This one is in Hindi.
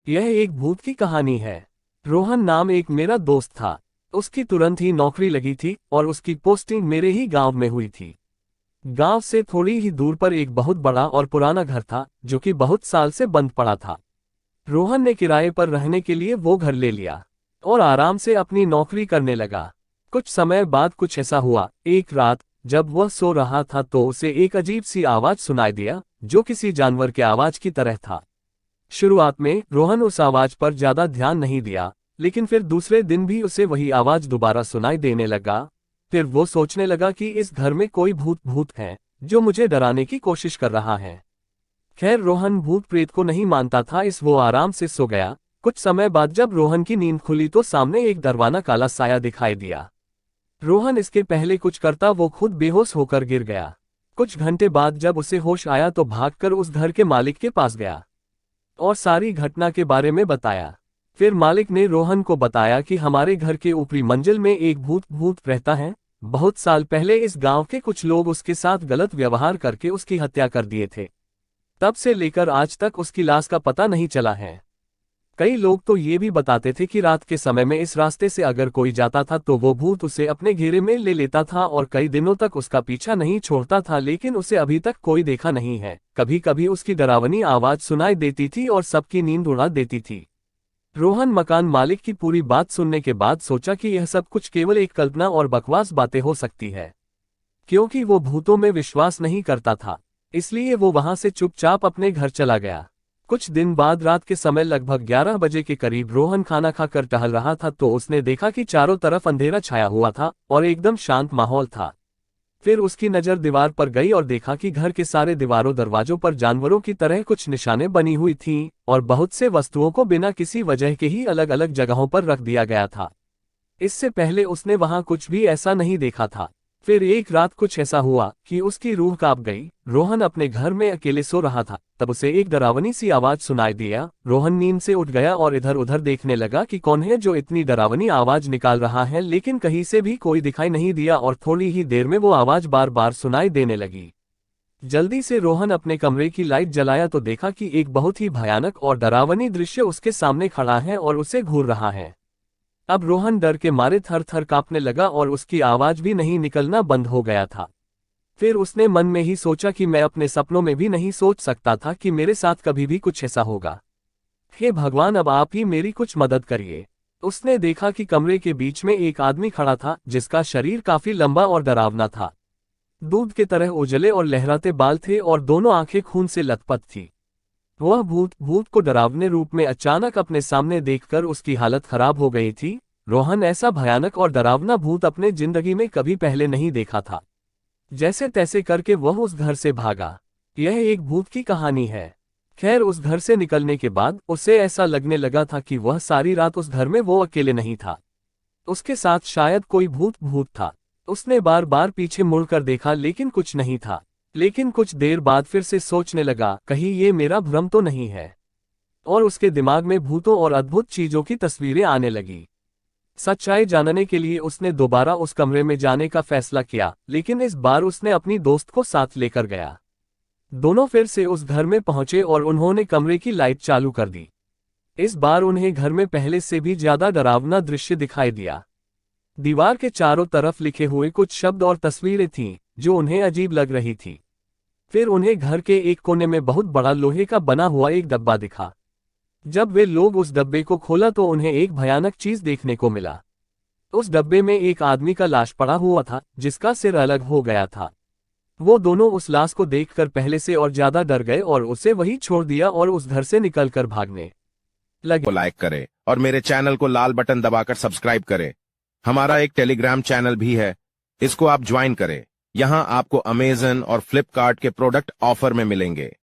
यह एक भूत की कहानी है। रोहन नाम एक मेरा दोस्त था। उसकी तुरंत ही नौकरी लगी थी और उसकी पोस्टिंग मेरे ही गांव में हुई थी। गांव से थोड़ी ही दूर पर एक बहुत बड़ा और पुराना घर था जो कि बहुत साल से बंद पड़ा था। रोहन ने किराए पर रहने के लिए वो घर ले लिया और आराम से अपनी नौकरी करने लगा। कुछ समय बाद कुछ ऐसा हुआ, एक रात जब वह सो रहा था तो उसे एक अजीब सी आवाज सुनाई दिया जो किसी जानवर के आवाज की तरह था। शुरुआत में रोहन उस आवाज पर ज्यादा ध्यान नहीं दिया, लेकिन फिर दूसरे दिन भी उसे वही आवाज दोबारा सुनाई देने लगा। फिर वो सोचने लगा कि इस घर में कोई भूत भूत है जो मुझे डराने की कोशिश कर रहा है। खैर रोहन भूत प्रेत को नहीं मानता था, इस वो आराम से सो गया। कुछ समय बाद जब रोहन की नींद खुली तो सामने एक दरवाना काला साया दिखाई दिया। रोहन इसके पहले कुछ करता वो खुद बेहोश होकर गिर गया। कुछ घंटे बाद जब उसे होश आया तो भागकर उस घर के मालिक के पास गया और सारी घटना के बारे में बताया। फिर मालिक ने रोहन को बताया कि हमारे घर के ऊपरी मंजिल में एक भूत रहता है। बहुत साल पहले इस गांव के कुछ लोग उसके साथ गलत व्यवहार करके उसकी हत्या कर दिए थे। तब से लेकर आज तक उसकी लाश का पता नहीं चला है। कई लोग तो ये भी बताते थे कि रात के समय में इस रास्ते से अगर कोई जाता था तो वो भूत उसे अपने घेरे में ले लेता था और कई दिनों तक उसका पीछा नहीं छोड़ता था, लेकिन उसे अभी तक कोई देखा नहीं है। कभी कभी उसकी डरावनी आवाज सुनाई देती थी और सबकी नींद उड़ा देती थी। रोहन मकान मालिक की पूरी बात सुनने के बाद सोचा कि यह सब कुछ केवल एक कल्पना और बकवास बातें हो सकती है। क्योंकि वो भूतों में विश्वास नहीं करता था, इसलिए वो वहां से चुपचाप अपने घर चला गया। कुछ दिन बाद रात के समय लगभग 11 बजे के करीब रोहन खाना खाकर टहल रहा था तो उसने देखा कि चारों तरफ अंधेरा छाया हुआ था और एकदम शांत माहौल था। फिर उसकी नज़र दीवार पर गई और देखा कि घर के सारे दीवारों दरवाजों पर जानवरों की तरह कुछ निशानें बनी हुई थीं और बहुत से वस्तुओं को बिना किसी वजह के ही अलग अलग जगहों पर रख दिया गया था। इससे पहले उसने वहां कुछ भी ऐसा नहीं देखा था। फिर एक रात कुछ ऐसा हुआ कि उसकी रूह कांप गई। रोहन अपने घर में अकेले सो रहा था, तब उसे एक डरावनी सी आवाज सुनाई दिया। रोहन नींद से उठ गया और इधर उधर देखने लगा कि कौन है जो इतनी डरावनी आवाज निकाल रहा है, लेकिन कहीं से भी कोई दिखाई नहीं दिया और थोड़ी ही देर में वो आवाज बार बार सुनाई देने लगी। जल्दी से रोहन अपने कमरे की लाइट जलाया तो देखा कि एक बहुत ही भयानक और डरावनी दृश्य उसके सामने खड़ा है और उसे घूर रहा है। अब रोहन डर के मारे थर थर कांपने लगा और उसकी आवाज भी नहीं निकलना बंद हो गया था। फिर उसने मन में ही सोचा कि मैं अपने सपनों में भी नहीं सोच सकता था कि मेरे साथ कभी भी कुछ ऐसा होगा। हे भगवान, अब आप ही मेरी कुछ मदद करिए। उसने देखा कि कमरे के बीच में एक आदमी खड़ा था जिसका शरीर काफी लंबा और डरावना था। दूध की तरह उजले और लहराते बाल थे और दोनों आंखें खून से लथपथ थी। वह भूत को डरावने रूप में अचानक अपने सामने देखकर उसकी हालत खराब हो गई थी। रोहन ऐसा भयानक और डरावना भूत अपने जिंदगी में कभी पहले नहीं देखा था। जैसे तैसे करके वह उस घर से भागा। यह एक भूत की कहानी है। खैर उस घर से निकलने के बाद उसे ऐसा लगने लगा था कि वह सारी रात उस घर में वो अकेले नहीं था, उसके साथ शायद कोई भूत था। उसने बार बार पीछे मुड़कर देखा लेकिन कुछ नहीं था। लेकिन कुछ देर बाद फिर से सोचने लगा, कहीं ये मेरा भ्रम तो नहीं है, और उसके दिमाग में भूतों और अद्भुत चीजों की तस्वीरें आने लगी। सच्चाई जानने के लिए उसने दोबारा उस कमरे में जाने का फैसला किया, लेकिन इस बार उसने अपनी दोस्त को साथ लेकर गया। दोनों फिर से उस घर में पहुंचे और उन्होंने कमरे की लाइट चालू कर दी। इस बार उन्हें घर में पहले से भी ज्यादा डरावना दृश्य दिखाई दिया। दीवार के चारों तरफ लिखे हुए कुछ शब्द और तस्वीरें थीं जो उन्हें अजीब लग रही थी। फिर उन्हें घर के एक कोने में बहुत बड़ा लोहे का बना हुआ एक डब्बा दिखा। जब वे लोग उस डब्बे को खोला तो उन्हें एक भयानक चीज देखने को मिला। उस डब्बे में एक आदमी का लाश पड़ा हुआ था जिसका सिर अलग हो गया था। वो दोनों उस लाश को देखकर पहले से और ज्यादा डर गए और उसे वहीं छोड़ दिया और उस घर से निकलकर भागने लगे। लाइक करें और मेरे चैनल को लाल बटन दबाकर सब्सक्राइब करें। हमारा एक टेलीग्राम चैनल भी है, इसको आप ज्वाइन करें। यहाँ आपको अमेज़न और फ्लिपकार्ट के प्रोडक्ट ऑफर में मिलेंगे।